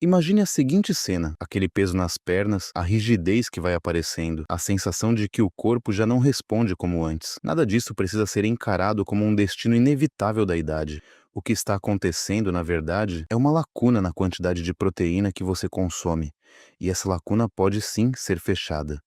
Imagine a seguinte cena: aquele peso nas pernas, a rigidez que vai aparecendo, a sensação de que o corpo já não responde como antes. Nada disso precisa ser encarado como um destino inevitável da idade. O que está acontecendo, na verdade, é uma lacuna na quantidade de proteína que você consome. E essa lacuna pode sim ser fechada.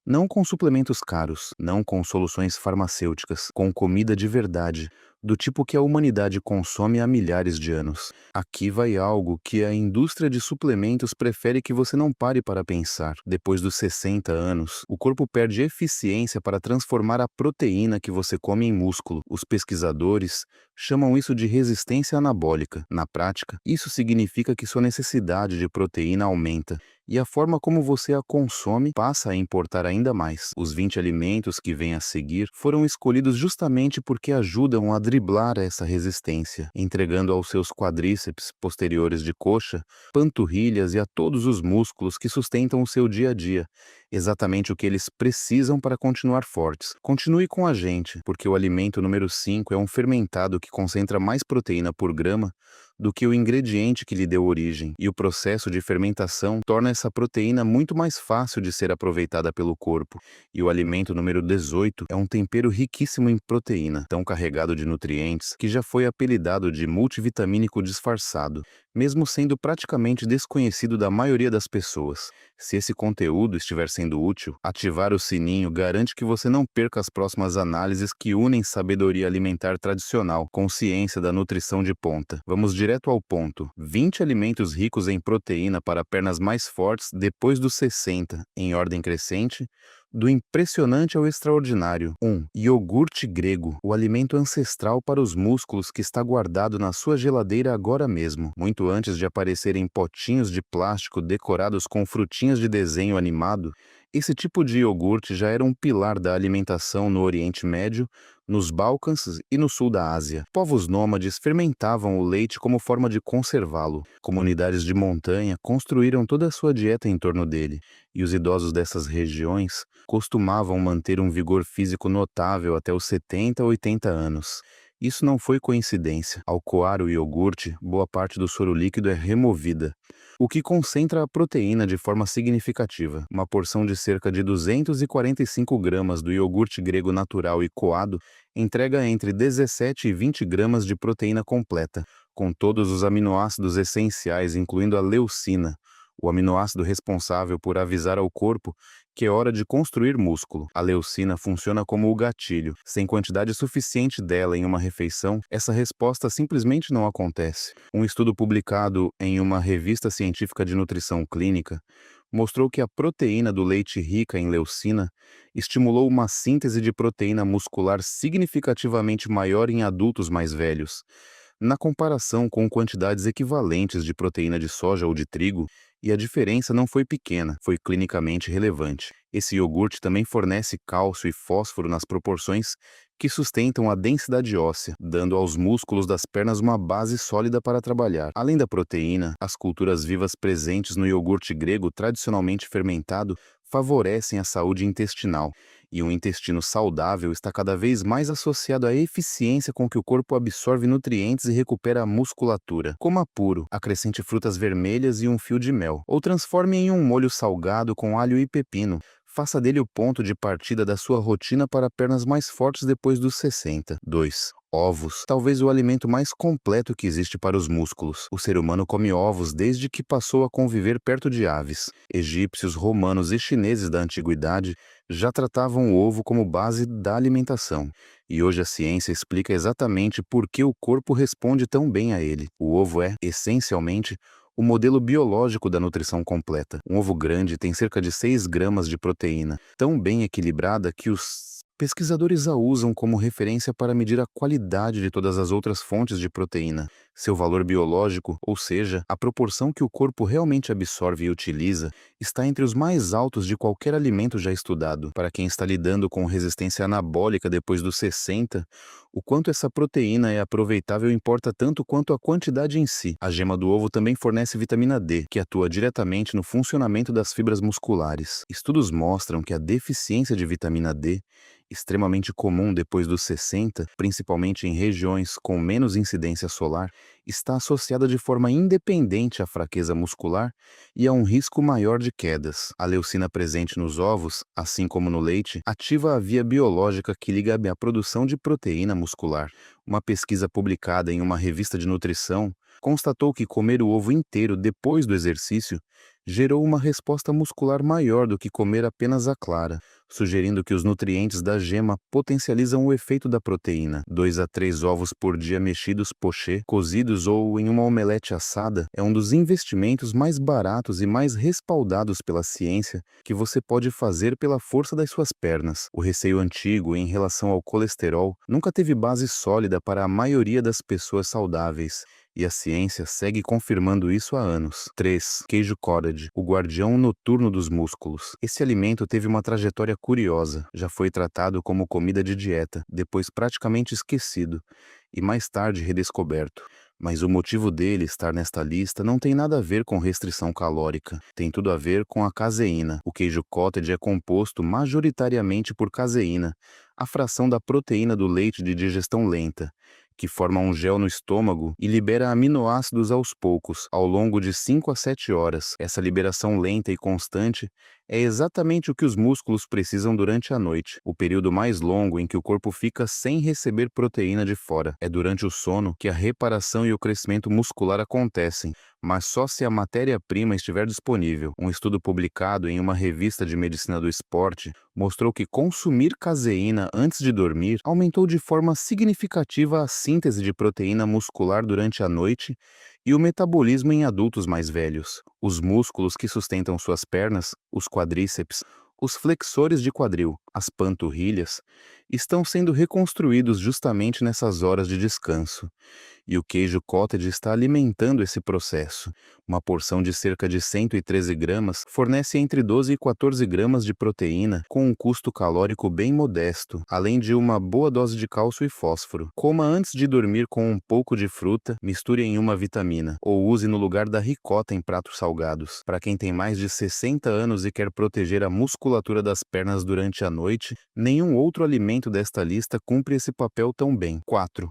Não com suplementos caros, não com soluções farmacêuticas, com comida de verdade, do tipo que a humanidade consome há milhares de anos. Aqui vai algo que a indústria de suplementos prefere que você não pare para pensar. Depois dos 60 anos, o corpo perde eficiência para transformar a proteína que você come em músculo. Os pesquisadores chamam isso de resistência anabólica. Na prática, isso significa que sua necessidade de proteína aumenta e a forma como você a consome passa a importar ainda mais. Os 20 alimentos que vêm a seguir foram escolhidos justamente porque ajudam a driblar essa resistência, entregando aos seus quadríceps posteriores de coxa, panturrilhas e a todos os músculos que sustentam o seu dia a dia, exatamente o que eles precisam para continuar fortes. Continue com a gente, porque o alimento número 5 é um fermentado que concentra mais proteína por grama do que o ingrediente que lhe deu origem, e o processo de fermentação torna essa proteína muito mais fácil de ser aproveitada pelo corpo. E o alimento número 18 é um tempero riquíssimo em proteína, tão carregado de nutrientes que já foi apelidado de multivitamínico disfarçado, mesmo sendo praticamente desconhecido da maioria das pessoas. Se esse conteúdo estiver sendo útil, ativar o sininho garante que você não perca as próximas análises que unem sabedoria alimentar tradicional com ciência da nutrição de ponta. Vamos direto ao ponto. 20 alimentos ricos em proteína para pernas mais fortes depois dos 60, em ordem crescente, do impressionante ao extraordinário. 1. Iogurte grego, o alimento ancestral para os músculos que está guardado na sua geladeira agora mesmo, muito antes de aparecer em potinhos de plástico decorados com frutinhas de desenho animado. Esse tipo de iogurte já era um pilar da alimentação no Oriente Médio, nos Balcãs e no sul da Ásia. Povos nômades fermentavam o leite como forma de conservá-lo. Comunidades de montanha construíram toda a sua dieta em torno dele, e os idosos dessas regiões costumavam manter um vigor físico notável até os 70 ou 80 anos. Isso não foi coincidência. Ao coar o iogurte, boa parte do soro líquido é removida, o que concentra a proteína de forma significativa. Uma porção de cerca de 245 gramas do iogurte grego natural e coado entrega entre 17 e 20 gramas de proteína completa, com todos os aminoácidos essenciais, incluindo a leucina, o aminoácido responsável por avisar ao corpo que é hora de construir músculo. A leucina funciona como o gatilho. Sem quantidade suficiente dela em uma refeição, essa resposta simplesmente não acontece. Um estudo publicado em uma revista científica de nutrição clínica mostrou que a proteína do leite rica em leucina estimulou uma síntese de proteína muscular significativamente maior em adultos mais velhos, na comparação com quantidades equivalentes de proteína de soja ou de trigo, e a diferença não foi pequena, foi clinicamente relevante. Esse iogurte também fornece cálcio e fósforo nas proporções que sustentam a densidade óssea, dando aos músculos das pernas uma base sólida para trabalhar. Além da proteína, as culturas vivas presentes no iogurte grego tradicionalmente fermentado favorecem a saúde intestinal, e um intestino saudável está cada vez mais associado à eficiência com que o corpo absorve nutrientes e recupera a musculatura. Coma puro, acrescente frutas vermelhas e um fio de mel, ou transforme em um molho salgado com alho e pepino. Faça dele o ponto de partida da sua rotina para pernas mais fortes depois dos 60. 2. Ovos, talvez o alimento mais completo que existe para os músculos. O ser humano come ovos desde que passou a conviver perto de aves. Egípcios, romanos e chineses da antiguidade já tratavam o ovo como base da alimentação. E hoje a ciência explica exatamente por que o corpo responde tão bem a ele. O ovo é, essencialmente, o modelo biológico da nutrição completa. Um ovo grande tem cerca de 6 gramas de proteína, tão bem equilibrada que os pesquisadores a usam como referência para medir a qualidade de todas as outras fontes de proteína. Seu valor biológico, ou seja, a proporção que o corpo realmente absorve e utiliza, está entre os mais altos de qualquer alimento já estudado. Para quem está lidando com resistência anabólica depois dos 60, o quanto essa proteína é aproveitável importa tanto quanto a quantidade em si. A gema do ovo também fornece vitamina D, que atua diretamente no funcionamento das fibras musculares. Estudos mostram que a deficiência de vitamina D, extremamente comum depois dos 60, principalmente em regiões com menos incidência solar, está associada de forma independente à fraqueza muscular e a um risco maior de quedas. A leucina presente nos ovos, assim como no leite, ativa a via biológica que liga a produção de proteína muscular. Uma pesquisa publicada em uma revista de nutrição constatou que comer o ovo inteiro depois do exercício gerou uma resposta muscular maior do que comer apenas a clara, sugerindo que os nutrientes da gema potencializam o efeito da proteína. 2 a 3 ovos por dia mexidos pochê, cozidos ou em uma omelete assada é um dos investimentos mais baratos e mais respaldados pela ciência que você pode fazer pela força das suas pernas. O receio antigo em relação ao colesterol nunca teve base sólida para a maioria das pessoas saudáveis. E a ciência segue confirmando isso há anos. 3. Queijo cottage, o guardião noturno dos músculos. Esse alimento teve uma trajetória curiosa. Já foi tratado como comida de dieta, depois praticamente esquecido, e mais tarde redescoberto. Mas o motivo dele estar nesta lista não tem nada a ver com restrição calórica. Tem tudo a ver com a caseína. O queijo cottage é composto majoritariamente por caseína, a fração da proteína do leite de digestão lenta, que forma um gel no estômago e libera aminoácidos aos poucos, ao longo de 5 a 7 horas. Essa liberação lenta e constante é exatamente o que os músculos precisam durante a noite, o período mais longo em que o corpo fica sem receber proteína de fora. É durante o sono que a reparação e o crescimento muscular acontecem, mas só se a matéria-prima estiver disponível. Um estudo publicado em uma revista de medicina do esporte mostrou que consumir caseína antes de dormir aumentou de forma significativa a síntese de proteína muscular durante a noite e o metabolismo em adultos mais velhos. Os músculos que sustentam suas pernas, os quadríceps, os flexores de quadril, as panturrilhas, estão sendo reconstruídos justamente nessas horas de descanso. E o queijo cottage está alimentando esse processo. Uma porção de cerca de 113 gramas fornece entre 12 e 14 gramas de proteína com um custo calórico bem modesto, além de uma boa dose de cálcio e fósforo. Coma antes de dormir com um pouco de fruta, misture em uma vitamina, ou use no lugar da ricota em pratos salgados. Para quem tem mais de 60 anos e quer proteger a musculatura das pernas durante a noite, nenhum outro alimento desta lista cumpre esse papel tão bem. 4.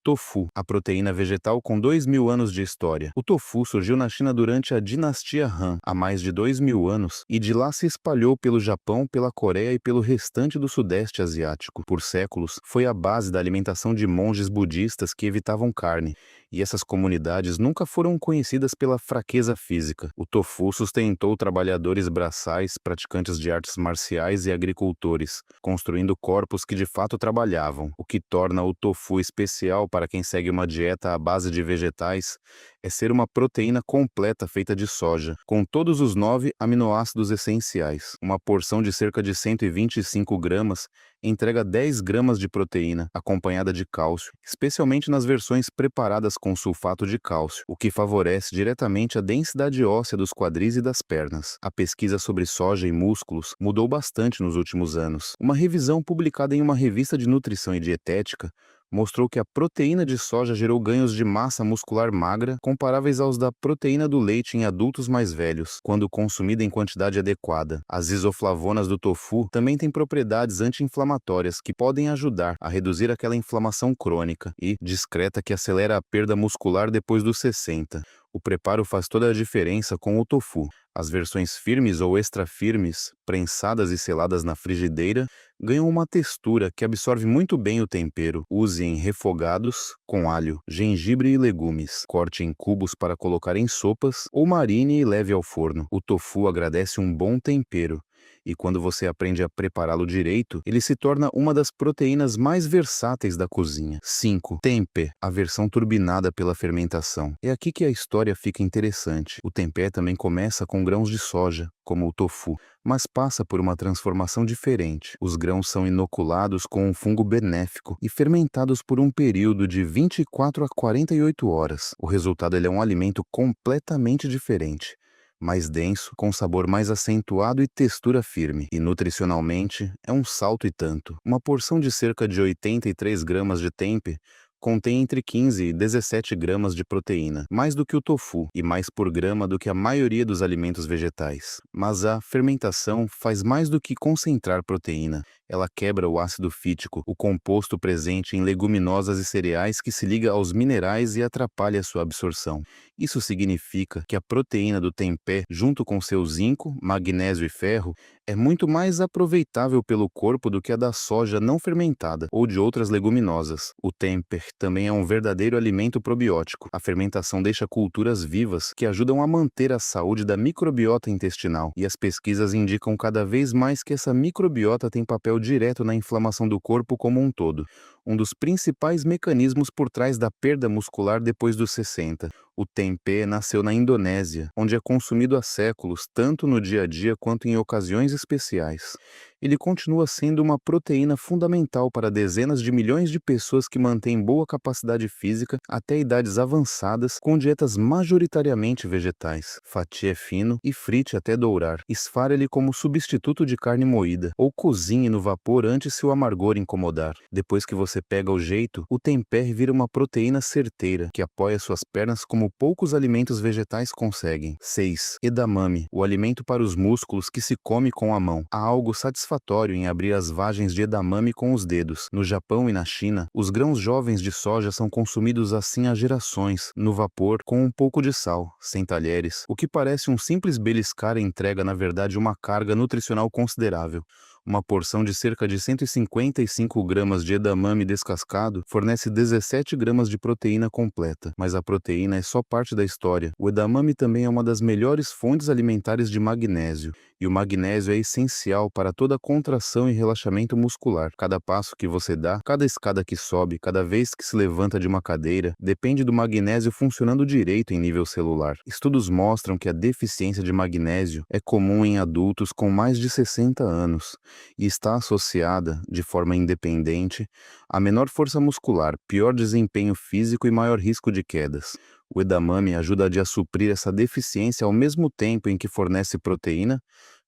Tofu, a proteína vegetal com 2.000 anos de história. O tofu surgiu na China durante a dinastia Han, há mais de 2.000 anos, e de lá se espalhou pelo Japão, pela Coreia e pelo restante do Sudeste Asiático. Por séculos, foi a base da alimentação de monges budistas que evitavam carne, e essas comunidades nunca foram conhecidas pela fraqueza física. O tofu sustentou trabalhadores braçais, praticantes de artes marciais e agricultores, construindo corpos que de fato trabalhavam. O que torna o tofu especial para quem segue uma dieta à base de vegetais é ser uma proteína completa feita de soja, com todos os 9 aminoácidos essenciais. Uma porção de cerca de 125 gramas entrega 10 gramas de proteína, acompanhada de cálcio, especialmente nas versões preparadas com sulfato de cálcio, o que favorece diretamente a densidade óssea dos quadris e das pernas. A pesquisa sobre soja e músculos mudou bastante nos últimos anos. Uma revisão publicada em uma revista de nutrição e dietética mostrou que a proteína de soja gerou ganhos de massa muscular magra comparáveis aos da proteína do leite em adultos mais velhos, quando consumida em quantidade adequada. As isoflavonas do tofu também têm propriedades anti-inflamatórias que podem ajudar a reduzir aquela inflamação crônica e discreta que acelera a perda muscular depois dos 60. O preparo faz toda a diferença com o tofu. As versões firmes ou extra firmes, prensadas e seladas na frigideira, ganham uma textura que absorve muito bem o tempero. Use em refogados, com alho, gengibre e legumes. Corte em cubos para colocar em sopas ou marine e leve ao forno. O tofu agradece um bom tempero. E quando você aprende a prepará-lo direito, ele se torna uma das proteínas mais versáteis da cozinha. 5. Tempeh, a versão turbinada pela fermentação. É aqui que a história fica interessante. O tempeh também começa com grãos de soja, como o tofu, mas passa por uma transformação diferente. Os grãos são inoculados com um fungo benéfico e fermentados por um período de 24 a 48 horas. O resultado é um alimento completamente diferente, mais denso, com sabor mais acentuado e textura firme. E nutricionalmente, é um salto e tanto. Uma porção de cerca de 83 gramas de tempeh Contém entre 15 e 17 gramas de proteína, mais do que o tofu e mais por grama do que a maioria dos alimentos vegetais. Mas a fermentação faz mais do que concentrar proteína. Ela quebra o ácido fítico, o composto presente em leguminosas e cereais que se liga aos minerais e atrapalha sua absorção. Isso significa que a proteína do tempê, junto com seu zinco, magnésio e ferro, é muito mais aproveitável pelo corpo do que a da soja não fermentada ou de outras leguminosas. O tempeh também é um verdadeiro alimento probiótico. A fermentação deixa culturas vivas que ajudam a manter a saúde da microbiota intestinal, e as pesquisas indicam cada vez mais que essa microbiota tem papel direto na inflamação do corpo como um todo, um dos principais mecanismos por trás da perda muscular depois dos 60. O tempê nasceu na Indonésia, onde é consumido há séculos, tanto no dia a dia quanto em ocasiões especiais. Ele continua sendo uma proteína fundamental para dezenas de milhões de pessoas que mantêm boa capacidade física até idades avançadas, com dietas majoritariamente vegetais. Fatie fino e frite até dourar. Esfare-ele como substituto de carne moída, ou cozinhe no vapor antes se o amargor incomodar. Depois que você pega o jeito, o tempeh vira uma proteína certeira, que apoia suas pernas como poucos alimentos vegetais conseguem. 6. Edamame, o alimento para os músculos que se come com a mão. Há algo satisfatório em abrir as vagens de edamame com os dedos. No Japão e na China, os grãos jovens de soja são consumidos assim há gerações, no vapor com um pouco de sal, sem talheres. O que parece um simples beliscar entrega na verdade uma carga nutricional considerável. Uma porção de cerca de 155 gramas de edamame descascado fornece 17 gramas de proteína completa, mas a proteína é só parte da história. O edamame também é uma das melhores fontes alimentares de magnésio, e o magnésio é essencial para toda a contração e relaxamento muscular. Cada passo que você dá, cada escada que sobe, cada vez que se levanta de uma cadeira, depende do magnésio funcionando direito em nível celular. Estudos mostram que a deficiência de magnésio é comum em adultos com mais de 60 anos e está associada, de forma independente, a menor força muscular, pior desempenho físico e maior risco de quedas. O edamame ajuda a suprir essa deficiência ao mesmo tempo em que fornece proteína,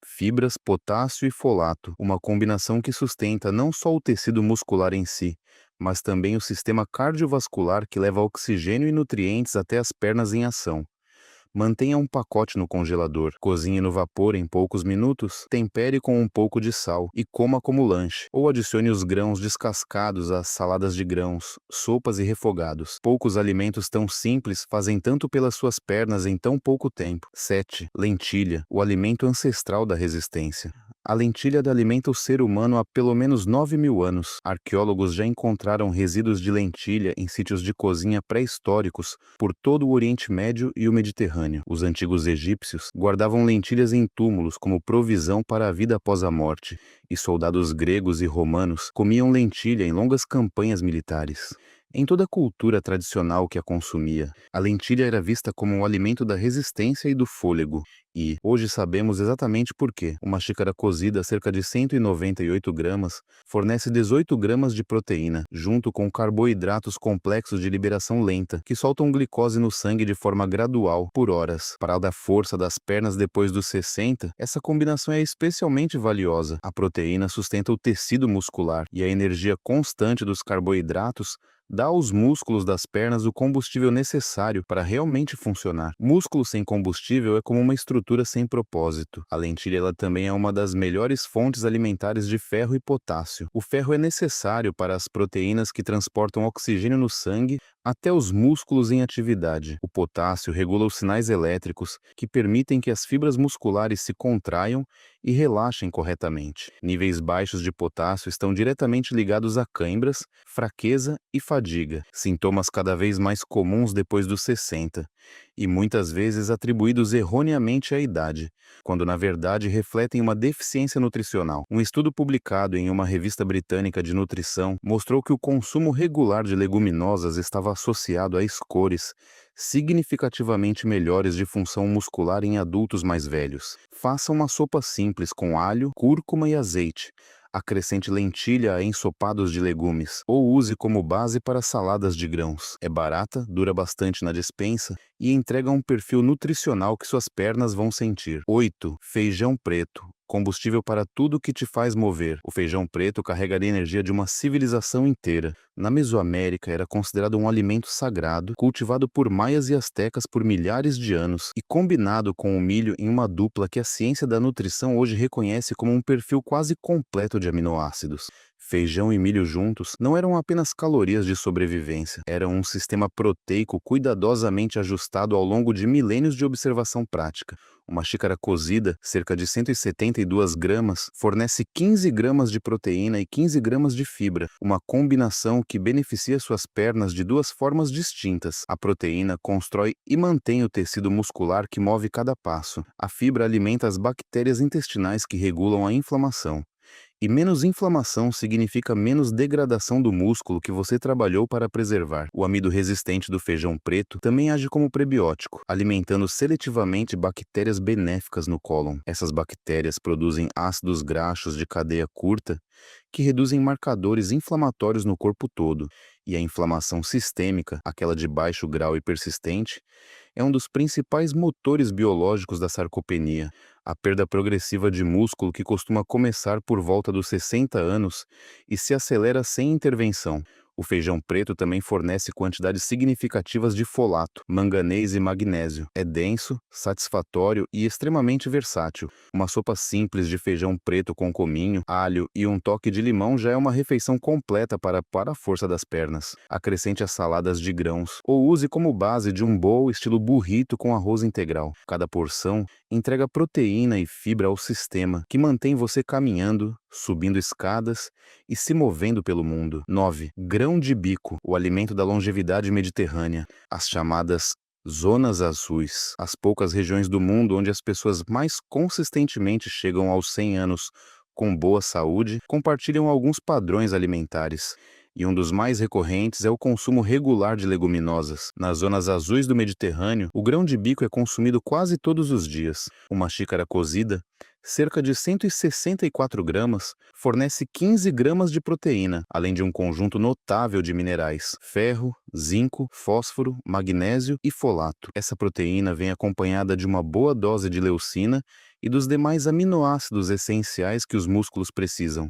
fibras, potássio e folato, uma combinação que sustenta não só o tecido muscular em si, mas também o sistema cardiovascular que leva oxigênio e nutrientes até as pernas em ação. Mantenha um pacote no congelador, cozinhe no vapor em poucos minutos, tempere com um pouco de sal e coma como lanche, ou adicione os grãos descascados às saladas de grãos, sopas e refogados. Poucos alimentos tão simples fazem tanto pelas suas pernas em tão pouco tempo. 7. Lentilha, o alimento ancestral da resistência. A lentilha alimenta o ser humano há pelo menos 9.000 anos. Arqueólogos já encontraram resíduos de lentilha em sítios de cozinha pré-históricos por todo o Oriente Médio e o Mediterrâneo. Os antigos egípcios guardavam lentilhas em túmulos como provisão para a vida após a morte, e soldados gregos e romanos comiam lentilha em longas campanhas militares. Em toda a cultura tradicional que a consumia, a lentilha era vista como um alimento da resistência e do fôlego. E, hoje sabemos exatamente por quê. Uma xícara cozida a cerca de 198 gramas fornece 18 gramas de proteína, junto com carboidratos complexos de liberação lenta, que soltam glicose no sangue de forma gradual, por horas. Para dar força das pernas depois dos 60, essa combinação é especialmente valiosa. A proteína sustenta o tecido muscular, e a energia constante dos carboidratos dá aos músculos das pernas o combustível necessário para realmente funcionar. Músculo sem combustível é como uma estrutura sem propósito. A lentilha ela também é uma das melhores fontes alimentares de ferro e potássio. O ferro é necessário para as proteínas que transportam oxigênio no sangue até os músculos em atividade. O potássio regula os sinais elétricos que permitem que as fibras musculares se contraiam e relaxem corretamente. Níveis baixos de potássio estão diretamente ligados a cãibras, fraqueza e fadiga, sintomas cada vez mais comuns depois dos 60, e muitas vezes atribuídos erroneamente à idade, quando na verdade refletem uma deficiência nutricional. Um estudo publicado em uma revista britânica de nutrição mostrou que o consumo regular de leguminosas estava associado a scores significativamente melhores de função muscular em adultos mais velhos. Faça uma sopa simples com alho, cúrcuma e azeite. Acrescente lentilha a ensopados de legumes, ou use como base para saladas de grãos. É barata, dura bastante na despensa e entrega um perfil nutricional que suas pernas vão sentir. 8. Feijão preto, combustível para tudo que te faz mover. O feijão preto carrega a energia de uma civilização inteira. Na Mesoamérica era considerado um alimento sagrado, cultivado por maias e astecas por milhares de anos e combinado com o milho em uma dupla que a ciência da nutrição hoje reconhece como um perfil quase completo de aminoácidos. Feijão e milho juntos não eram apenas calorias de sobrevivência, eram um sistema proteico cuidadosamente ajustado ao longo de milênios de observação prática. Uma xícara cozida, cerca de 172 gramas, fornece 15 gramas de proteína e 15 gramas de fibra, uma combinação que beneficia suas pernas de duas formas distintas. A proteína constrói e mantém o tecido muscular que move cada passo. A fibra alimenta as bactérias intestinais que regulam a inflamação. E menos inflamação significa menos degradação do músculo que você trabalhou para preservar. O amido resistente do feijão preto também age como prebiótico, alimentando seletivamente bactérias benéficas no cólon. Essas bactérias produzem ácidos graxos de cadeia curta que reduzem marcadores inflamatórios no corpo todo. E a inflamação sistêmica, aquela de baixo grau e persistente, é um dos principais motores biológicos da sarcopenia, a perda progressiva de músculo que costuma começar por volta dos 60 anos e se acelera sem intervenção. O feijão preto também fornece quantidades significativas de folato, manganês e magnésio. É denso, satisfatório e extremamente versátil. Uma sopa simples de feijão preto com cominho, alho e um toque de limão já é uma refeição completa para a força das pernas. Acrescente as saladas de grãos ou use como base de um bowl estilo burrito com arroz integral. Cada porção entrega proteína e fibra ao sistema, que mantém você caminhando, subindo escadas e se movendo pelo mundo. 9. Grão de bico, o alimento da longevidade mediterrânea. As chamadas zonas azuis, as poucas regiões do mundo onde as pessoas mais consistentemente chegam aos 100 anos com boa saúde, compartilham alguns padrões alimentares. E um dos mais recorrentes é o consumo regular de leguminosas. Nas zonas azuis do Mediterrâneo, o grão de bico é consumido quase todos os dias. Uma xícara cozida, cerca de 164 gramas, fornece 15 gramas de proteína, além de um conjunto notável de minerais: ferro, zinco, fósforo, magnésio e folato. Essa proteína vem acompanhada de uma boa dose de leucina e dos demais aminoácidos essenciais que os músculos precisam.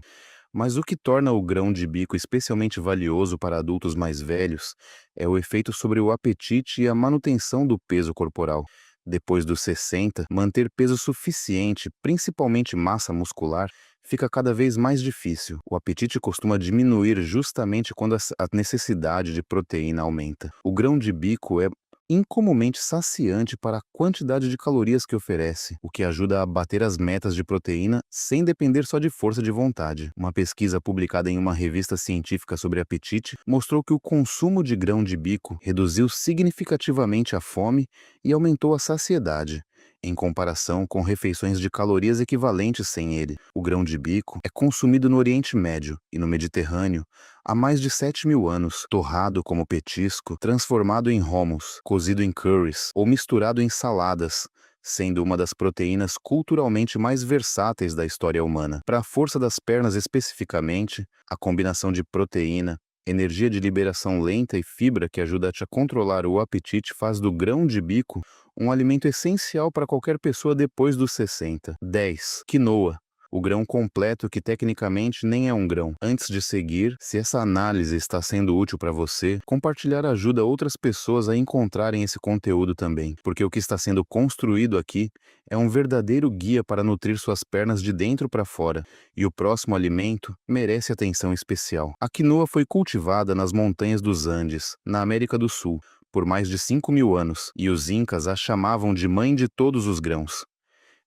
Mas o que torna o grão de bico especialmente valioso para adultos mais velhos é o efeito sobre o apetite e a manutenção do peso corporal. Depois dos 60, manter peso suficiente, principalmente massa muscular, fica cada vez mais difícil. O apetite costuma diminuir justamente quando a necessidade de proteína aumenta. O grão de bico é incomumente saciante para a quantidade de calorias que oferece, o que ajuda a bater as metas de proteína sem depender só de força de vontade. Uma pesquisa publicada em uma revista científica sobre apetite mostrou que o consumo de grão de bico reduziu significativamente a fome e aumentou a saciedade, em comparação com refeições de calorias equivalentes sem ele. O grão de bico é consumido no Oriente Médio e no Mediterrâneo há mais de 7.000 anos, torrado como petisco, transformado em hummus, cozido em curries ou misturado em saladas, sendo uma das proteínas culturalmente mais versáteis da história humana. Para a força das pernas especificamente, a combinação de proteína, energia de liberação lenta e fibra que ajuda a te controlar o apetite faz do grão de bico um alimento essencial para qualquer pessoa depois dos 60. 10. Quinoa. O grão completo que tecnicamente nem é um grão. Antes de seguir, se essa análise está sendo útil para você, compartilhar ajuda outras pessoas a encontrarem esse conteúdo também, porque o que está sendo construído aqui é um verdadeiro guia para nutrir suas pernas de dentro para fora, e o próximo alimento merece atenção especial. A quinoa foi cultivada nas montanhas dos Andes, na América do Sul, por mais de 5.000 anos, e os incas a chamavam de mãe de todos os grãos.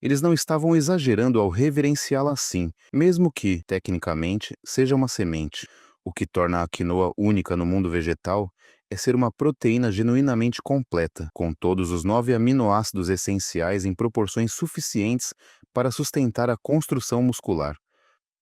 Eles não estavam exagerando ao reverenciá-la assim, mesmo que, tecnicamente, seja uma semente. O que torna a quinoa única no mundo vegetal é ser uma proteína genuinamente completa, com todos os 9 aminoácidos essenciais em proporções suficientes para sustentar a construção muscular.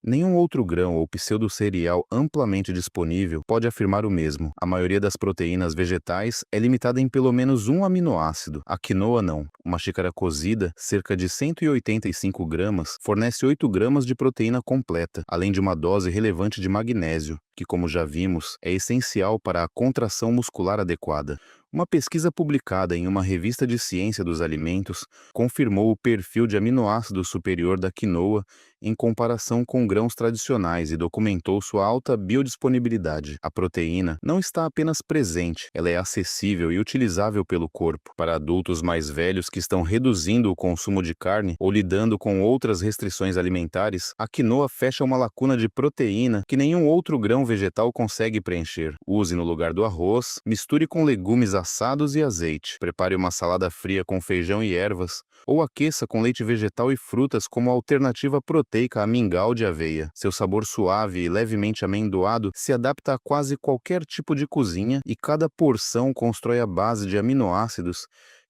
Nenhum outro grão ou pseudo-cereal amplamente disponível pode afirmar o mesmo. A maioria das proteínas vegetais é limitada em pelo menos um aminoácido. A quinoa não. Uma xícara cozida, cerca de 185 gramas, fornece 8 gramas de proteína completa, além de uma dose relevante de magnésio, que, como já vimos, é essencial para a contração muscular adequada. Uma pesquisa publicada em uma revista de ciência dos alimentos confirmou o perfil de aminoácidos superior da quinoa em comparação com grãos tradicionais e documentou sua alta biodisponibilidade. A proteína não está apenas presente, ela é acessível e utilizável pelo corpo. Para adultos mais velhos que estão reduzindo o consumo de carne ou lidando com outras restrições alimentares, a quinoa fecha uma lacuna de proteína que nenhum outro grão vegetal consegue preencher. Use no lugar do arroz, misture com legumes assados e azeite. Prepare uma salada fria com feijão e ervas, ou aqueça com leite vegetal e frutas como alternativa proteica a mingau de aveia. Seu sabor suave e levemente amendoado se adapta a quase qualquer tipo de cozinha e cada porção constrói a base de aminoácidos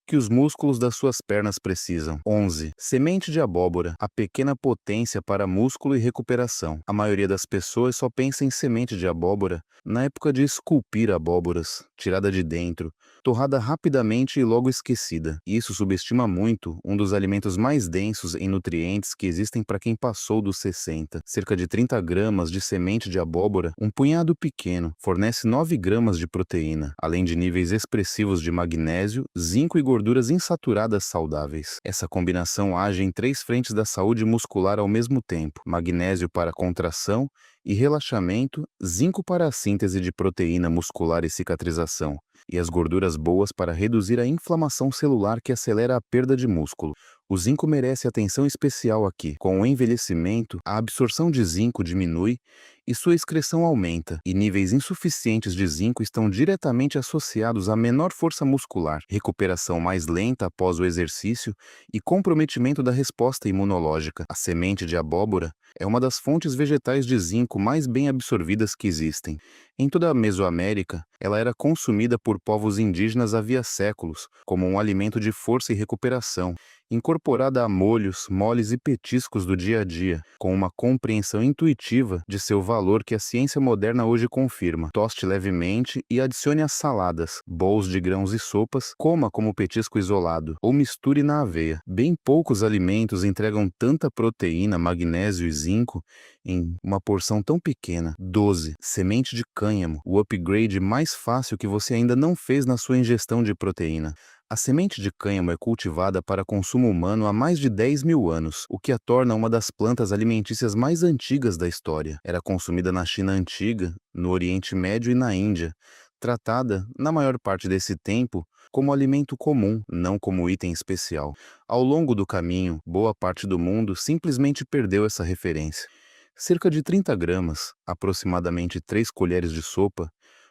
que os músculos das suas pernas precisam. 11. Semente de abóbora, a pequena potência para músculo e recuperação. A maioria das pessoas só pensa em semente de abóbora na época de esculpir abóboras, tirada de dentro, torrada rapidamente e logo esquecida. Isso subestima muito um dos alimentos mais densos em nutrientes que existem para quem passou dos 60. Cerca de 30 gramas de semente de abóbora, um punhado pequeno, fornece 9 gramas de proteína, além de níveis expressivos de magnésio, zinco e gorduras insaturadas saudáveis. Essa combinação age em 3 frentes da saúde muscular ao mesmo tempo: magnésio para contração e relaxamento, zinco para a síntese de proteína muscular e cicatrização, e as gorduras boas para reduzir a inflamação celular que acelera a perda de músculo. O zinco merece atenção especial aqui. Com o envelhecimento, a absorção de zinco diminui e sua excreção aumenta, e níveis insuficientes de zinco estão diretamente associados a menor força muscular, recuperação mais lenta após o exercício e comprometimento da resposta imunológica. A semente de abóbora é uma das fontes vegetais de zinco mais bem absorvidas que existem. Em toda a Mesoamérica, ela era consumida por povos indígenas havia séculos, como um alimento de força e recuperação, incorporada a molhos, moles e petiscos do dia a dia, com uma compreensão intuitiva de seu valor que a ciência moderna hoje confirma. Toste levemente e adicione às saladas, bowls de grãos e sopas, coma como petisco isolado, ou misture na aveia. Bem poucos alimentos entregam tanta proteína, magnésio e zinco em uma porção tão pequena. 12. Semente de cânhamo, o upgrade mais fácil que você ainda não fez na sua ingestão de proteína. A semente de cânhamo é cultivada para consumo humano há mais de 10 mil anos, o que a torna uma das plantas alimentícias mais antigas da história. Era consumida na China antiga, no Oriente Médio e na Índia, tratada, na maior parte desse tempo, como alimento comum, não como item especial. Ao longo do caminho, boa parte do mundo simplesmente perdeu essa referência. Cerca de 30 gramas, aproximadamente 3 colheres de sopa,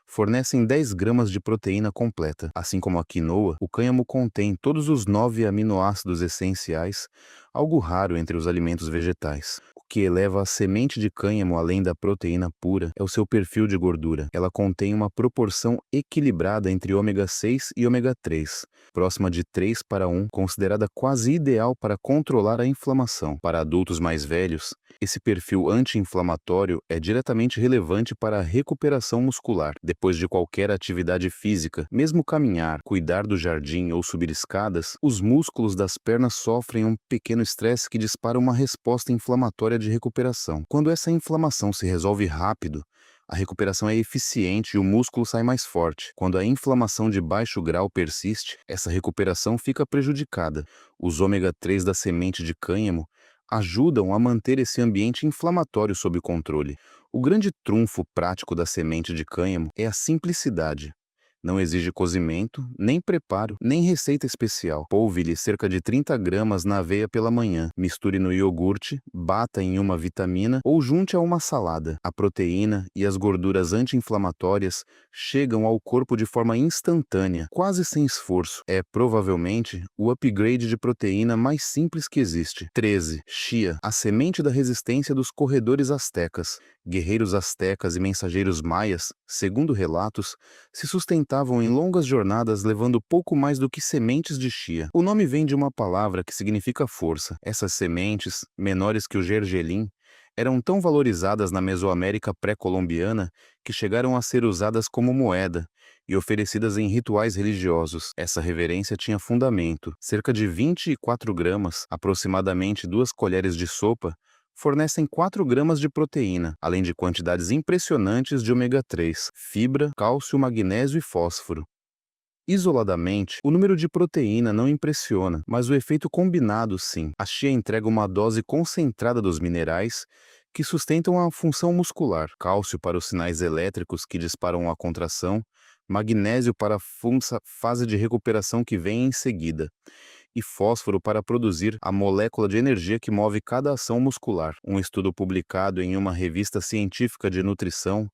fornecem 10 gramas de proteína completa. Assim como a quinoa, o cânhamo contém todos os 9 aminoácidos essenciais, algo raro entre os alimentos vegetais. O que eleva a semente de cânhamo além da proteína pura é o seu perfil de gordura. Ela contém uma proporção equilibrada entre ômega 6 e ômega 3, próxima de 3 para 1, considerada quase ideal para controlar a inflamação. Para adultos mais velhos, esse perfil anti-inflamatório é diretamente relevante para a recuperação muscular. Depois de qualquer atividade física, mesmo caminhar, cuidar do jardim ou subir escadas, os músculos das pernas sofrem um pequeno estresse que dispara uma resposta inflamatória de recuperação. Quando essa inflamação se resolve rápido, a recuperação é eficiente e o músculo sai mais forte. Quando a inflamação de baixo grau persiste, essa recuperação fica prejudicada. Os ômega 3 da semente de cânhamo ajudam a manter esse ambiente inflamatório sob controle. O grande trunfo prático da semente de cânhamo é a simplicidade. Não exige cozimento, nem preparo, nem receita especial. Polvilhe cerca de 30 gramas na aveia pela manhã. Misture no iogurte, bata em uma vitamina ou junte a uma salada. A proteína e as gorduras anti-inflamatórias chegam ao corpo de forma instantânea, quase sem esforço. É provavelmente o upgrade de proteína mais simples que existe. 13. Chia, a semente da resistência dos corredores astecas. Guerreiros astecas e mensageiros maias, segundo relatos, se sustentavam em longas jornadas levando pouco mais do que sementes de chia. O nome vem de uma palavra que significa força. Essas sementes, menores que o gergelim, eram tão valorizadas na Mesoamérica pré-colombiana que chegaram a ser usadas como moeda e oferecidas em rituais religiosos. Essa reverência tinha fundamento. Cerca de 24 gramas, aproximadamente 2 colheres de sopa, fornecem 4 gramas de proteína, além de quantidades impressionantes de ômega 3, fibra, cálcio, magnésio e fósforo. Isoladamente, o número de proteína não impressiona, mas o efeito combinado sim. A chia entrega uma dose concentrada dos minerais que sustentam a função muscular, cálcio para os sinais elétricos que disparam a contração, magnésio para a fase de recuperação que vem em seguida, e fósforo para produzir a molécula de energia que move cada ação muscular. Um estudo publicado em uma revista científica de nutrição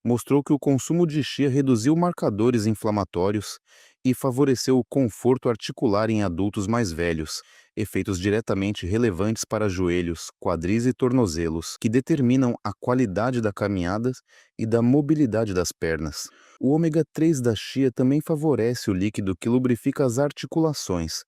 mostrou que o consumo de chia reduziu marcadores inflamatórios e favoreceu o conforto articular em adultos mais velhos, efeitos diretamente relevantes para joelhos, quadris e tornozelos, que determinam a qualidade da caminhada e da mobilidade das pernas. O ômega 3 da chia também favorece o líquido que lubrifica as articulações,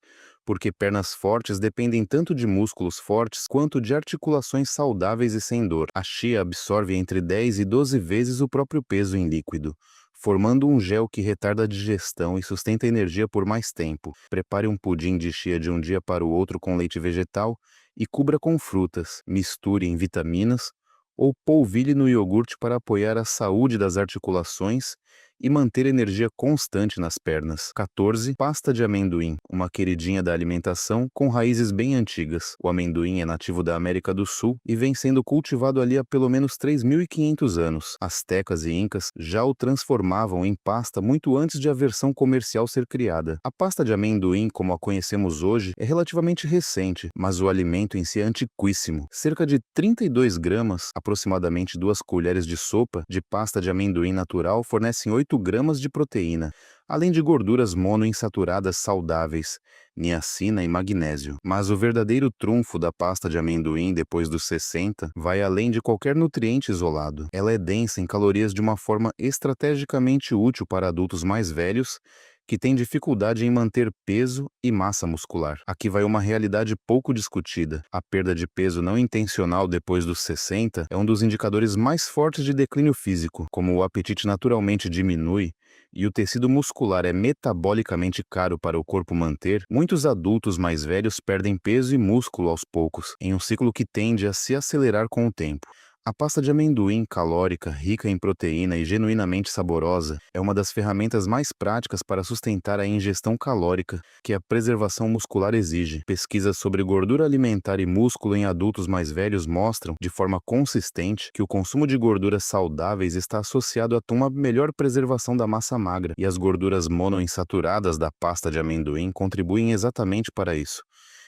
porque pernas fortes dependem tanto de músculos fortes quanto de articulações saudáveis e sem dor. A chia absorve entre 10 e 12 vezes o próprio peso em líquido, formando um gel que retarda a digestão e sustenta energia por mais tempo. Prepare um pudim de chia de um dia para o outro com leite vegetal e cubra com frutas. Misture em vitaminas ou polvilhe no iogurte para apoiar a saúde das articulações e manter energia constante nas pernas. 14. Pasta de amendoim, uma queridinha da alimentação com raízes bem antigas. O amendoim é nativo da América do Sul e vem sendo cultivado ali há pelo menos 3.500 anos. Astecas e incas já o transformavam em pasta muito antes de a versão comercial ser criada. A pasta de amendoim, como a conhecemos hoje, é relativamente recente, mas o alimento em si é antiquíssimo. Cerca de 32 gramas, aproximadamente 2 colheres de sopa, de pasta de amendoim natural fornecem 8 gramas de proteína, além de gorduras monoinsaturadas saudáveis, niacina e magnésio. Mas o verdadeiro trunfo da pasta de amendoim depois dos 60 vai além de qualquer nutriente isolado. Ela é densa em calorias de uma forma estrategicamente útil para adultos mais velhos que têm dificuldade em manter peso e massa muscular. Aqui vai uma realidade pouco discutida. A perda de peso não intencional depois dos 60 é um dos indicadores mais fortes de declínio físico. Como o apetite naturalmente diminui e o tecido muscular é metabolicamente caro para o corpo manter, muitos adultos mais velhos perdem peso e músculo aos poucos, em um ciclo que tende a se acelerar com o tempo. A pasta de amendoim, calórica, rica em proteína e genuinamente saborosa, é uma das ferramentas mais práticas para sustentar a ingestão calórica que a preservação muscular exige. Pesquisas sobre gordura alimentar e músculo em adultos mais velhos mostram, de forma consistente, que o consumo de gorduras saudáveis está associado a uma melhor preservação da massa magra, e as gorduras monoinsaturadas da pasta de amendoim contribuem exatamente para isso.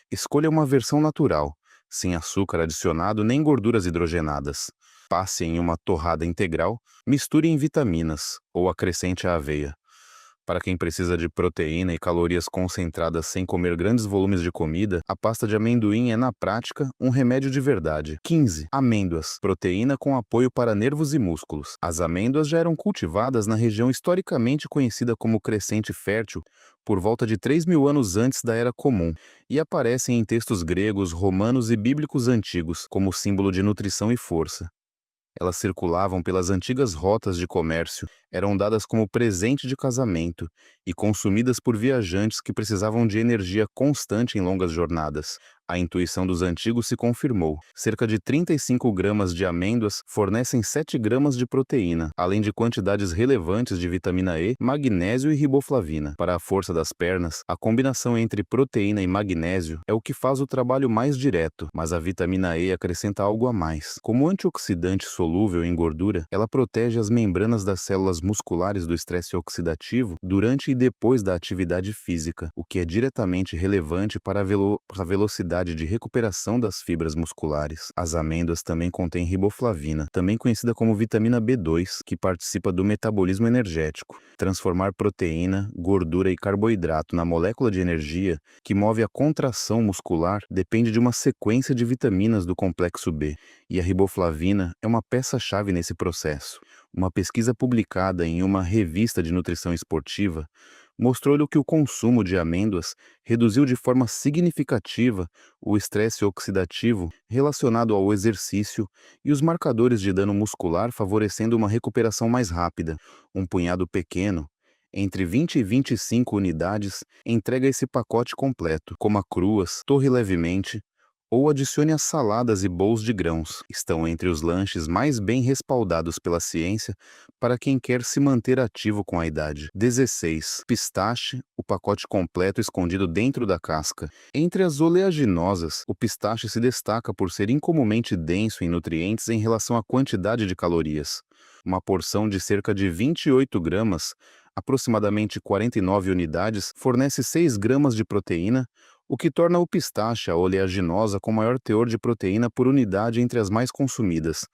Escolha uma versão natural, sem açúcar adicionado nem gorduras hidrogenadas. Passe em uma torrada integral, misture em vitaminas ou acrescente a aveia. Para quem precisa de proteína e calorias concentradas sem comer grandes volumes de comida, a pasta de amendoim é, na prática, um remédio de verdade. 15. Amêndoas. Proteína com apoio para nervos e músculos. As amêndoas já eram cultivadas na região historicamente conhecida como Crescente Fértil por volta de 3.000 anos antes da Era Comum, e aparecem em textos gregos, romanos e bíblicos antigos como símbolo de nutrição e força. Elas circulavam pelas antigas rotas de comércio, eram dadas como presente de casamento e consumidas por viajantes que precisavam de energia constante em longas jornadas. A intuição dos antigos se confirmou. Cerca de 35 gramas de amêndoas fornecem 7 gramas de proteína, além de quantidades relevantes de vitamina E, magnésio e riboflavina. Para a força das pernas, a combinação entre proteína e magnésio é o que faz o trabalho mais direto, mas a vitamina E acrescenta algo a mais. Como antioxidante solúvel em gordura, ela protege as membranas das células musculares do estresse oxidativo durante e depois da atividade física, o que é diretamente relevante para a velocidade de recuperação das fibras musculares. As amêndoas também contêm riboflavina, também conhecida como vitamina B2, que participa do metabolismo energético. Transformar proteína, gordura e carboidrato na molécula de energia que move a contração muscular depende de uma sequência de vitaminas do complexo B, e a riboflavina é uma peça-chave nesse processo. Uma pesquisa publicada em uma revista de nutrição esportiva mostrou-lhe que o consumo de amêndoas reduziu de forma significativa o estresse oxidativo relacionado ao exercício e os marcadores de dano muscular, favorecendo uma recuperação mais rápida. Um punhado pequeno, entre 20 e 25 unidades, entrega esse pacote completo. Coma cruas, torre levemente ou adicione às saladas e bowls de grãos. Estão entre os lanches mais bem respaldados pela ciência para quem quer se manter ativo com a idade. 16. Pistache, o pacote completo escondido dentro da casca. Entre as oleaginosas, o pistache se destaca por ser incomumente denso em nutrientes em relação à quantidade de calorias. Uma porção de cerca de 28 gramas, aproximadamente 49 unidades, fornece 6 gramas de proteína, o que torna o pistache a oleaginosa com maior teor de proteína por unidade entre as mais consumidas.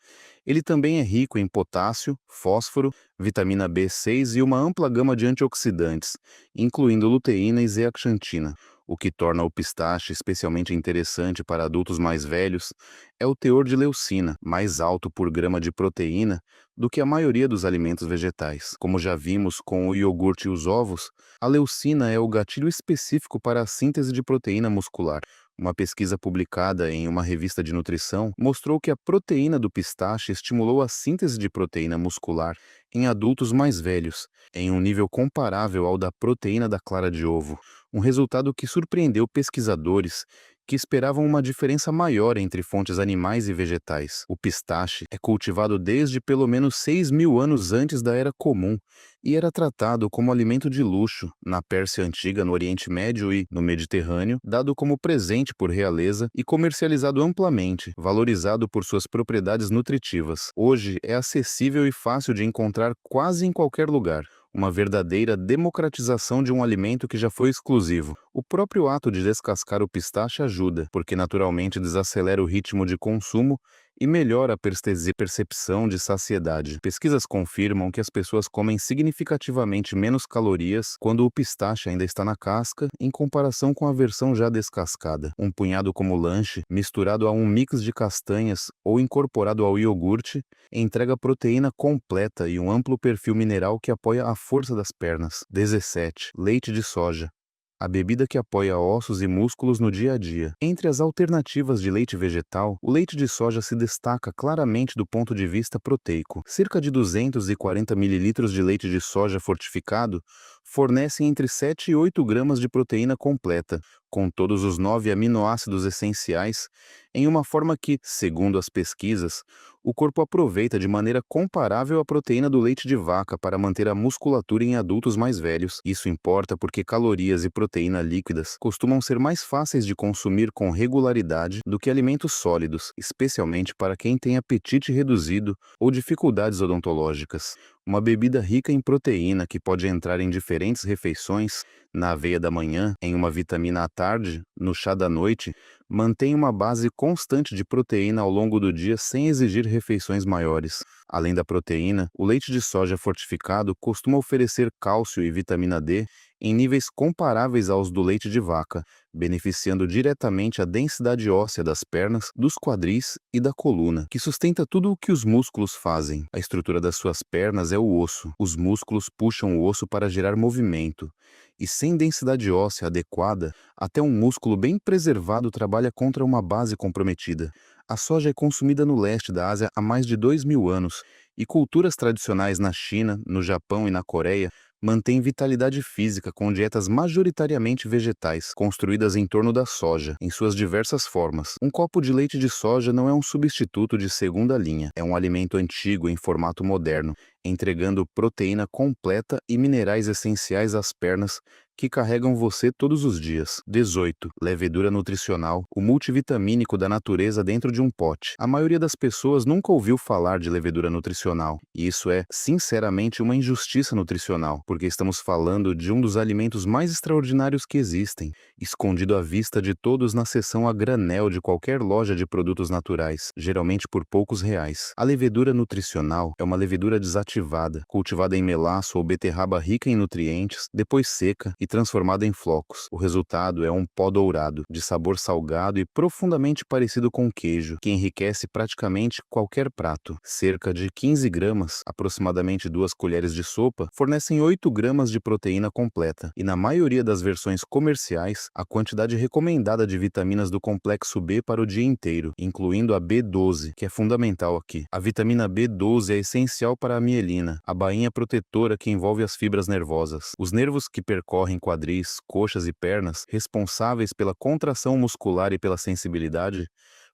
Ele também é rico em potássio, fósforo, vitamina B6 e uma ampla gama de antioxidantes, incluindo luteína e zeaxantina. O que torna o pistache especialmente interessante para adultos mais velhos é o teor de leucina, mais alto por grama de proteína do que a maioria dos alimentos vegetais. Como já vimos com o iogurte e os ovos, a leucina é o gatilho específico para a síntese de proteína muscular. Uma pesquisa publicada em uma revista de nutrição mostrou que a proteína do pistache estimulou a síntese de proteína muscular em adultos mais velhos, em um nível comparável ao da proteína da clara de ovo, um resultado que surpreendeu pesquisadores que esperavam uma diferença maior entre fontes animais e vegetais. O pistache é cultivado desde pelo menos 6.000 anos antes da Era Comum e era tratado como alimento de luxo na Pérsia Antiga, no Oriente Médio e no Mediterrâneo, dado como presente por realeza e comercializado amplamente, valorizado por suas propriedades nutritivas. Hoje é acessível e fácil de encontrar quase em qualquer lugar. Uma verdadeira democratização de um alimento que já foi exclusivo. O próprio ato de descascar o pistache ajuda, porque naturalmente desacelera o ritmo de consumo e melhora a percepção de saciedade. Pesquisas confirmam que as pessoas comem significativamente menos calorias quando o pistache ainda está na casca, em comparação com a versão já descascada. Um punhado como lanche, misturado a um mix de castanhas ou incorporado ao iogurte, entrega proteína completa e um amplo perfil mineral que apoia a força das pernas. 17. Leite de soja. A bebida que apoia ossos e músculos no dia a dia. Entre as alternativas de leite vegetal, o leite de soja se destaca claramente do ponto de vista proteico. Cerca de 240 ml de leite de soja fortificado fornecem entre 7 e 8 gramas de proteína completa, com todos os 9 aminoácidos essenciais, em uma forma que, segundo as pesquisas, o corpo aproveita de maneira comparável à proteína do leite de vaca para manter a musculatura em adultos mais velhos. Isso importa porque calorias e proteína líquidas costumam ser mais fáceis de consumir com regularidade do que alimentos sólidos, especialmente para quem tem apetite reduzido ou dificuldades odontológicas. Uma bebida rica em proteína que pode entrar em diferentes refeições, na aveia da manhã, em uma vitamina à tarde, no chá da noite, mantém uma base constante de proteína ao longo do dia sem exigir refeições maiores. Além da proteína, o leite de soja fortificado costuma oferecer cálcio e vitamina D em níveis comparáveis aos do leite de vaca, beneficiando diretamente a densidade óssea das pernas, dos quadris e da coluna, que sustenta tudo o que os músculos fazem. A estrutura das suas pernas é o osso. Os músculos puxam o osso para gerar movimento. E sem densidade óssea adequada, até um músculo bem preservado trabalha contra uma base comprometida. A soja é consumida no leste da Ásia há mais de 2.000 anos, e culturas tradicionais na China, no Japão e na Coreia mantêm vitalidade física com dietas majoritariamente vegetais, construídas em torno da soja, em suas diversas formas. Um copo de leite de soja não é um substituto de segunda linha, é um alimento antigo em formato moderno, entregando proteína completa e minerais essenciais às pernas que carregam você todos os dias. 18. Levedura nutricional, o multivitamínico da natureza dentro de um pote. A maioria das pessoas nunca ouviu falar de levedura nutricional, e isso é, sinceramente, uma injustiça nutricional, porque estamos falando de um dos alimentos mais extraordinários que existem, escondido à vista de todos na seção a granel de qualquer loja de produtos naturais, geralmente por poucos reais. A levedura nutricional é uma levedura desativada, cultivada em melaço ou beterraba rica em nutrientes, depois seca e transformada em flocos. O resultado é um pó dourado, de sabor salgado e profundamente parecido com queijo, que enriquece praticamente qualquer prato. Cerca de 15 gramas, aproximadamente 2 colheres de sopa, fornecem 8 gramas de proteína completa, e na maioria das versões comerciais, a quantidade recomendada de vitaminas do complexo B para o dia inteiro, incluindo a B12, que é fundamental aqui. A vitamina B12 é essencial para a mielina mielina, a bainha protetora que envolve as fibras nervosas. Os nervos que percorrem quadris, coxas e pernas, responsáveis pela contração muscular e pela sensibilidade,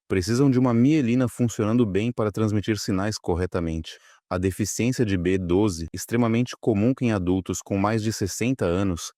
precisam de uma mielina funcionando bem para transmitir sinais corretamente. A deficiência de B12, extremamente comum em adultos com mais de 60 anos,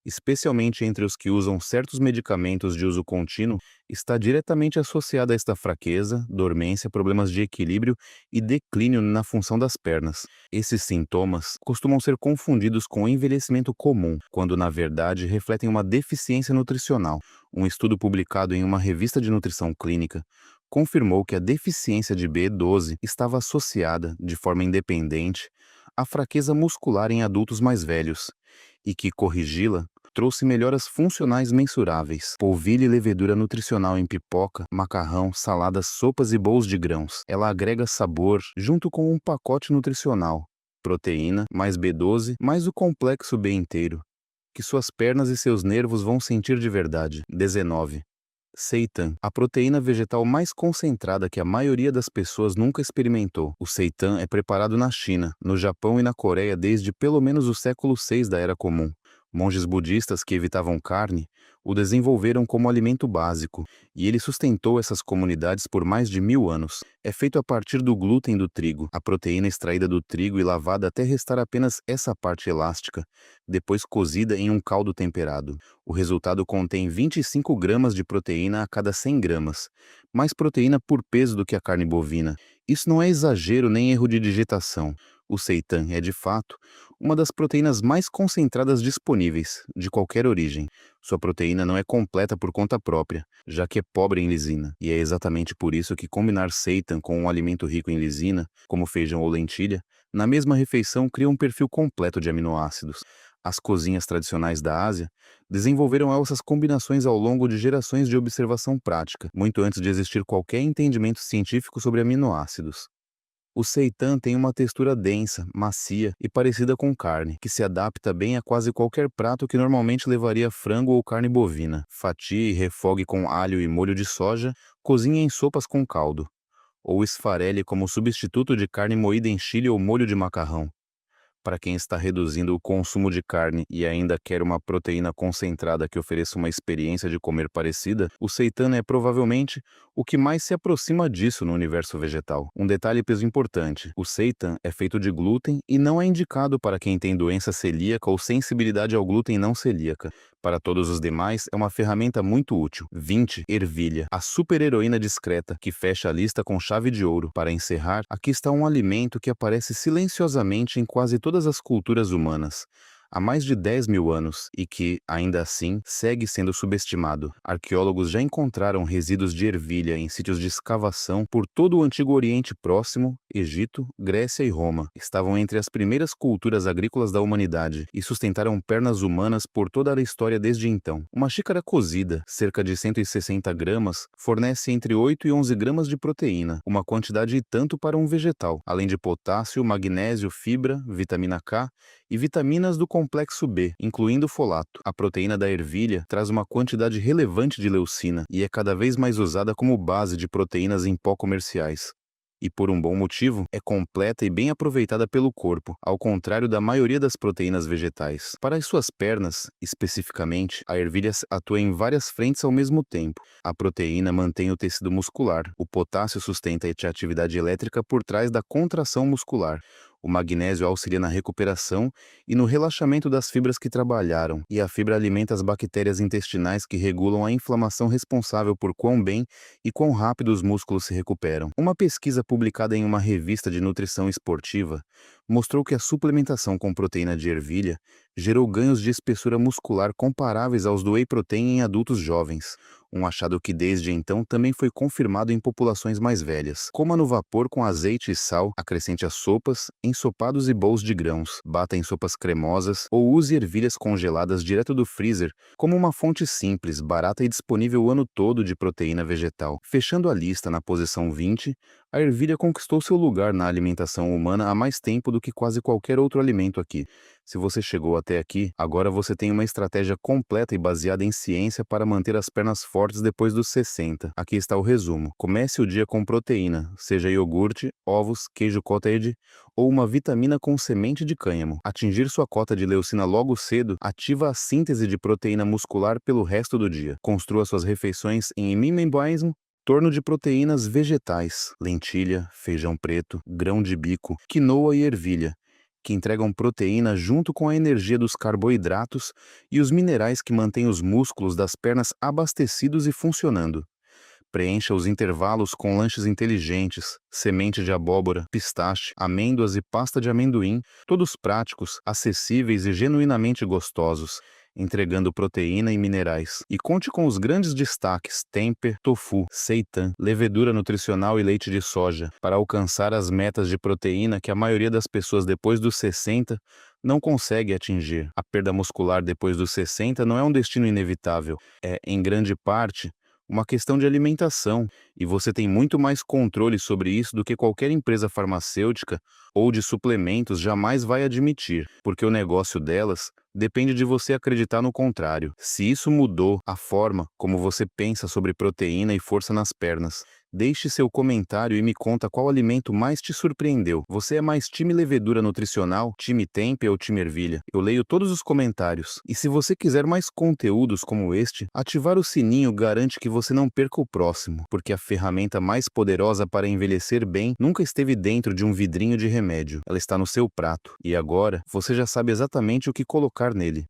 especialmente entre os que usam certos medicamentos de uso contínuo, está diretamente associada a esta fraqueza, dormência, problemas de equilíbrio e declínio na função das pernas. Esses sintomas costumam ser confundidos com envelhecimento comum, quando na verdade refletem uma deficiência nutricional. Um estudo publicado em uma revista de nutrição clínica confirmou que a deficiência de B12 estava associada, de forma independente, à fraqueza muscular em adultos mais velhos, e que corrigi-la trouxe melhoras funcionais mensuráveis. Polvilho e levedura nutricional em pipoca, macarrão, saladas, sopas e bolos de grãos. Ela agrega sabor junto com um pacote nutricional. Proteína, mais B12, mais o complexo B inteiro, que suas pernas e seus nervos vão sentir de verdade. 19. Seitan, a proteína vegetal mais concentrada que a maioria das pessoas nunca experimentou. O seitan é preparado na China, no Japão e na Coreia desde pelo menos o século VI da Era Comum. Monges budistas que evitavam carne o desenvolveram como alimento básico, e ele sustentou essas comunidades por mais de 1000 anos. É feito a partir do glúten do trigo, a proteína extraída do trigo e lavada até restar apenas essa parte elástica, depois cozida em um caldo temperado. O resultado contém 25 gramas de proteína a cada 100 gramas, mais proteína por peso do que a carne bovina. Isso não é exagero nem erro de digitação. O seitan é, de fato, uma das proteínas mais concentradas disponíveis, de qualquer origem. Sua proteína não é completa por conta própria, já que é pobre em lisina, e é exatamente por isso que combinar seitan com um alimento rico em lisina, como feijão ou lentilha, na mesma refeição cria um perfil completo de aminoácidos. As cozinhas tradicionais da Ásia desenvolveram essas combinações ao longo de gerações de observação prática, muito antes de existir qualquer entendimento científico sobre aminoácidos. O seitan tem uma textura densa, macia e parecida com carne, que se adapta bem a quase qualquer prato que normalmente levaria frango ou carne bovina. Fatie e refogue com alho e molho de soja, cozinhe em sopas com caldo. Ou esfarele como substituto de carne moída em chile ou molho de macarrão. Para quem está reduzindo o consumo de carne e ainda quer uma proteína concentrada que ofereça uma experiência de comer parecida, o seitan é provavelmente o que mais se aproxima disso no universo vegetal. Um detalhe peso importante: o seitan é feito de glúten e não é indicado para quem tem doença celíaca ou sensibilidade ao glúten não celíaca. Para todos os demais, é uma ferramenta muito útil. 20. Ervilha, a super-heroína discreta, que fecha a lista com chave de ouro. Para encerrar, aqui está um alimento que aparece silenciosamente em quase todas as culturas humanas, há mais de 10.000 anos, e que, ainda assim, segue sendo subestimado. Arqueólogos já encontraram resíduos de ervilha em sítios de escavação por todo o Antigo Oriente Próximo, Egito, Grécia e Roma. Estavam entre as primeiras culturas agrícolas da humanidade e sustentaram pernas humanas por toda a história desde então. Uma xícara cozida, cerca de 160 gramas, fornece entre 8 e 11 gramas de proteína, uma quantidade e tanto para um vegetal, além de potássio, magnésio, fibra, vitamina K e vitaminas do complexo B, incluindo folato. A proteína da ervilha traz uma quantidade relevante de leucina e é cada vez mais usada como base de proteínas em pó comerciais. E por um bom motivo, é completa e bem aproveitada pelo corpo, ao contrário da maioria das proteínas vegetais. Para as suas pernas, especificamente, a ervilha atua em várias frentes ao mesmo tempo. A proteína mantém o tecido muscular, o potássio sustenta a atividade elétrica por trás da contração muscular. O magnésio auxilia na recuperação e no relaxamento das fibras que trabalharam, e a fibra alimenta as bactérias intestinais que regulam a inflamação responsável por quão bem e quão rápido os músculos se recuperam. Uma pesquisa publicada em uma revista de nutrição esportiva mostrou que a suplementação com proteína de ervilha gerou ganhos de espessura muscular comparáveis aos do whey protein em adultos jovens, um achado que desde então também foi confirmado em populações mais velhas. Coma no vapor com azeite e sal, acrescente às sopas, ensopados e bowls de grãos, bata em sopas cremosas ou use ervilhas congeladas direto do freezer como uma fonte simples, barata e disponível o ano todo de proteína vegetal. Fechando a lista na posição 20, A ervilha conquistou seu lugar na alimentação humana há mais tempo do que quase qualquer outro alimento aqui. Se você chegou até aqui, agora você tem uma estratégia completa e baseada em ciência para manter as pernas fortes depois dos 60. Aqui está o resumo. Comece o dia com proteína, seja iogurte, ovos, queijo cottage ou uma vitamina com semente de cânhamo. Atingir sua cota de leucina logo cedo ativa a síntese de proteína muscular pelo resto do dia. Construa suas refeições em mimemboismo, torno de proteínas vegetais, lentilha, feijão preto, grão de bico, quinoa e ervilha, que entregam proteína junto com a energia dos carboidratos e os minerais que mantêm os músculos das pernas abastecidos e funcionando. Preencha os intervalos com lanches inteligentes, semente de abóbora, pistache, amêndoas e pasta de amendoim, todos práticos, acessíveis e genuinamente gostosos, entregando proteína e minerais. E conte com os grandes destaques tempeh, tofu, seitan, levedura nutricional e leite de soja, para alcançar as metas de proteína que a maioria das pessoas depois dos 60 não consegue atingir. A perda muscular depois dos 60 não é um destino inevitável, é, em grande parte, uma questão de alimentação, e você tem muito mais controle sobre isso do que qualquer empresa farmacêutica ou de suplementos jamais vai admitir, porque o negócio delas depende de você acreditar no contrário. Se isso mudou a forma como você pensa sobre proteína e força nas pernas, deixe seu comentário e me conta qual alimento mais te surpreendeu. Você é mais time levedura nutricional, time tempeh ou time ervilha? Eu leio todos os comentários. E se você quiser mais conteúdos como este, ativar o sininho garante que você não perca o próximo, porque a ferramenta mais poderosa para envelhecer bem nunca esteve dentro de um vidrinho de remédio. Ela está no seu prato. E agora, você já sabe exatamente o que colocar nele.